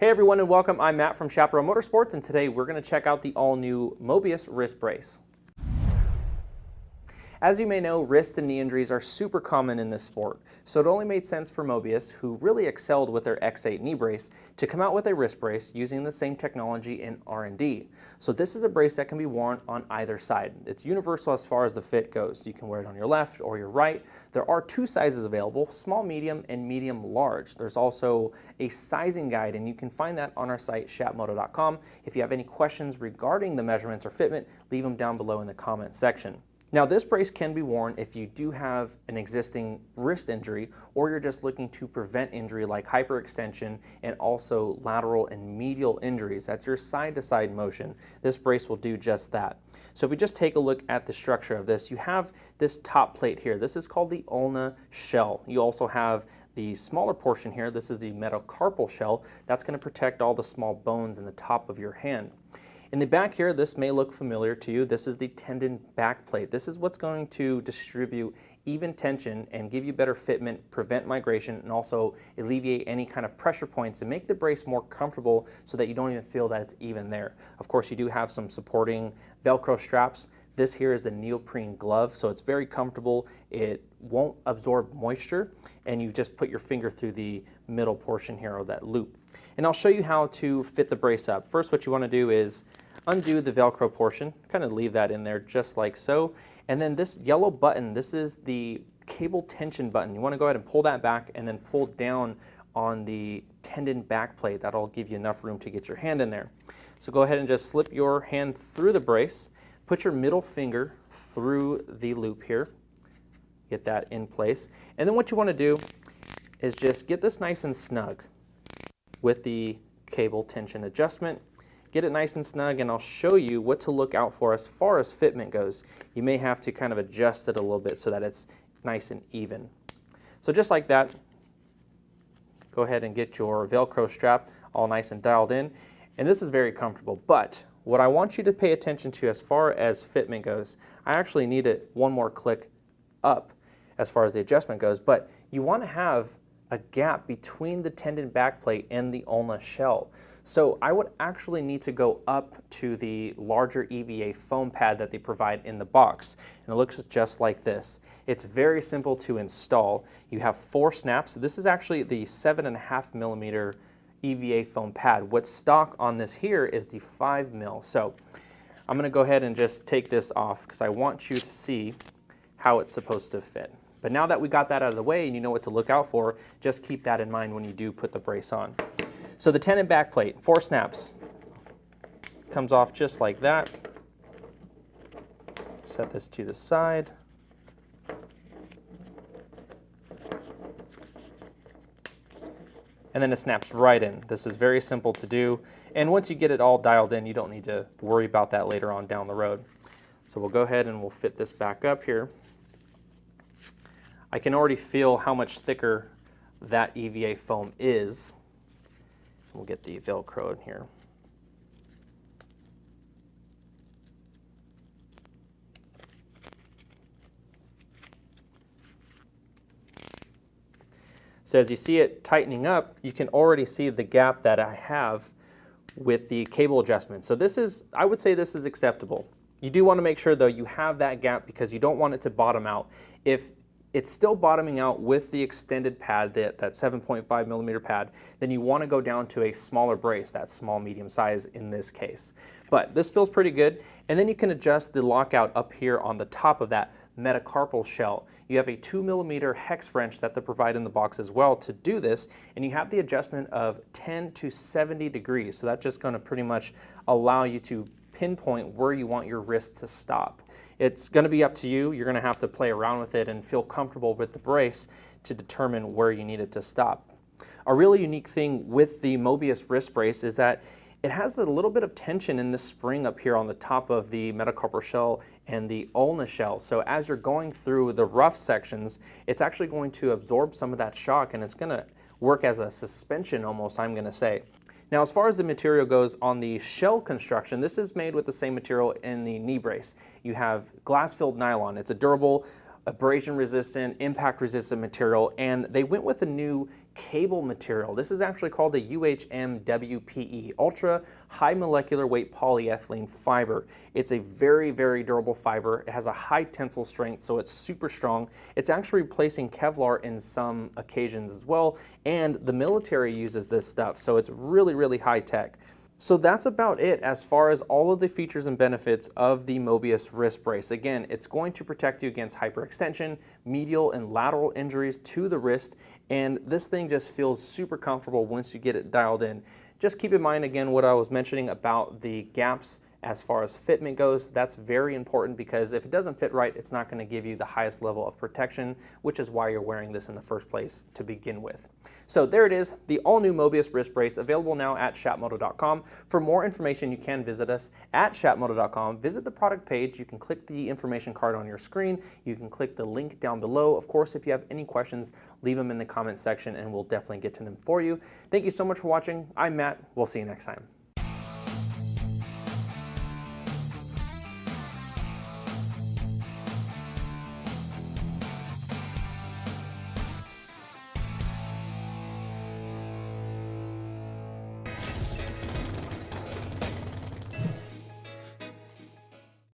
Hey everyone and welcome, I'm Matt from Chaparral Motorsports, and today we're going to check out the all-new Mobius wrist brace. As you may know, wrist and knee injuries are super common in this sport, so it only made sense for Mobius, who really excelled with their X8 knee brace, to come out with a wrist brace using the same technology in R&D. So this is a brace that can be worn on either side. It's universal as far as the fit goes. You can wear it on your left or your right. There are two sizes available, small, medium, and medium large. There's also a sizing guide, and you can find that on our site, chapmoto.com. If you have any questions regarding the measurements or fitment, leave them down below in the comment section. Now, this brace can be worn if you do have an existing wrist injury, or you're just looking to prevent injury like hyperextension and also lateral and medial injuries. That's your side-to-side motion. This brace will do just that. So if we just take a look at the structure of this, you have this top plate here. This is called the ulna shell. You also have the smaller portion here. This is the metacarpal shell. That's going to protect all the small bones in the top of your hand. In the back here, this may look familiar to you. This is the tendon back plate. This is what's going to distribute even tension and give you better fitment, prevent migration, and also alleviate any kind of pressure points and make the brace more comfortable so that you don't even feel that it's even there. Of course, you do have some supporting Velcro straps. This here is a neoprene glove, so it's very comfortable. It won't absorb moisture, and you just put your finger through the middle portion here of that loop. And I'll show you how to fit the brace up. First, what you want to do is undo the Velcro portion, kind of leave that in there just like so. And then this yellow button, this is the cable tension button. You want to go ahead and pull that back and then pull down on the tendon back plate. That'll give you enough room to get your hand in there. So go ahead and just slip your hand through the brace, put your middle finger through the loop here, get that in place. And then what you want to do is just get this nice and snug with the cable tension adjustment. Get it nice and snug, and I'll show you what to look out for as far as fitment goes. You may have to kind of adjust it a little bit so that it's nice and even. So just like that, go ahead and get your Velcro strap all nice and dialed in. And this is very comfortable, but what I want you to pay attention to as far as fitment goes, I actually need it one more click up as far as the adjustment goes, but you want to have a gap between the tendon backplate and the ulna shell. So I would actually need to go up to the larger EVA foam pad that they provide in the box. And it looks just like this. It's very simple to install. You have 4 snaps. This is actually the 7.5 millimeter EVA foam pad. What's stock on this here is the 5 mil. So I'm going to go ahead and just take this off because I want you to see how it's supposed to fit. But now that we got that out of the way and you know what to look out for, just keep that in mind when you do put the brace on. So the tendon back plate, 4 snaps, comes off just like that. Set this to the side. And then it snaps right in. This is very simple to do. And once you get it all dialed in, you don't need to worry about that later on down the road. So we'll go ahead and we'll fit this back up here. I can already feel how much thicker that EVA foam is. We'll get the Velcro in here. So as you see it tightening up, you can already see the gap that I have with the cable adjustment. So this is, I would say this is acceptable. You do want to make sure though you have that gap because you don't want it to bottom out. If it's still bottoming out with the extended pad, that 7.5 millimeter pad, then you want to go down to a smaller brace, that small medium size in this case. But this feels pretty good. And then you can adjust the lockout up here on the top of that metacarpal shell. You have a 2 millimeter hex wrench that they provide in the box as well to do this, and you have the adjustment of 10 to 70 degrees. So that's just going to pretty much allow you to pinpoint where you want your wrist to stop. It's going to be up to you. You're going to have to play around with it and feel comfortable with the brace to determine where you need it to stop. A really unique thing with the Mobius wrist brace is that it has a little bit of tension in the spring up here on the top of the metacarpal shell and the ulna shell. So as you're going through the rough sections, it's actually going to absorb some of that shock, and it's going to work as a suspension almost, I'm going to say. Now, as far as the material goes on the shell construction, this is made with the same material in the knee brace. You have glass-filled nylon. It's a durable, abrasion-resistant, impact-resistant material, and they went with a new cable material. This is actually called the UHMWPE, Ultra High Molecular Weight Polyethylene Fiber. It's a very, very durable fiber. It has a high tensile strength, so it's super strong. It's actually replacing Kevlar in some occasions as well, and the military uses this stuff, so it's really, really high tech. So that's about it as far as all of the features and benefits of the Mobius wrist brace. Again, it's going to protect you against hyperextension, medial and lateral injuries to the wrist, and this thing just feels super comfortable once you get it dialed in. Just keep in mind again what I was mentioning about the gaps as far as fitment goes. That's very important because if it doesn't fit right, it's not going to give you the highest level of protection, which is why you're wearing this in the first place to begin with. So there it is, the all-new Mobius wrist brace, available now at shapmoto.com. For more information, you can visit us at shapmoto.com. Visit the product page. You can click the information card on your screen. You can click the link down below. Of course, if you have any questions, leave them in the comment section and we'll definitely get to them for you. Thank you so much for watching. I'm Matt. We'll see you next time.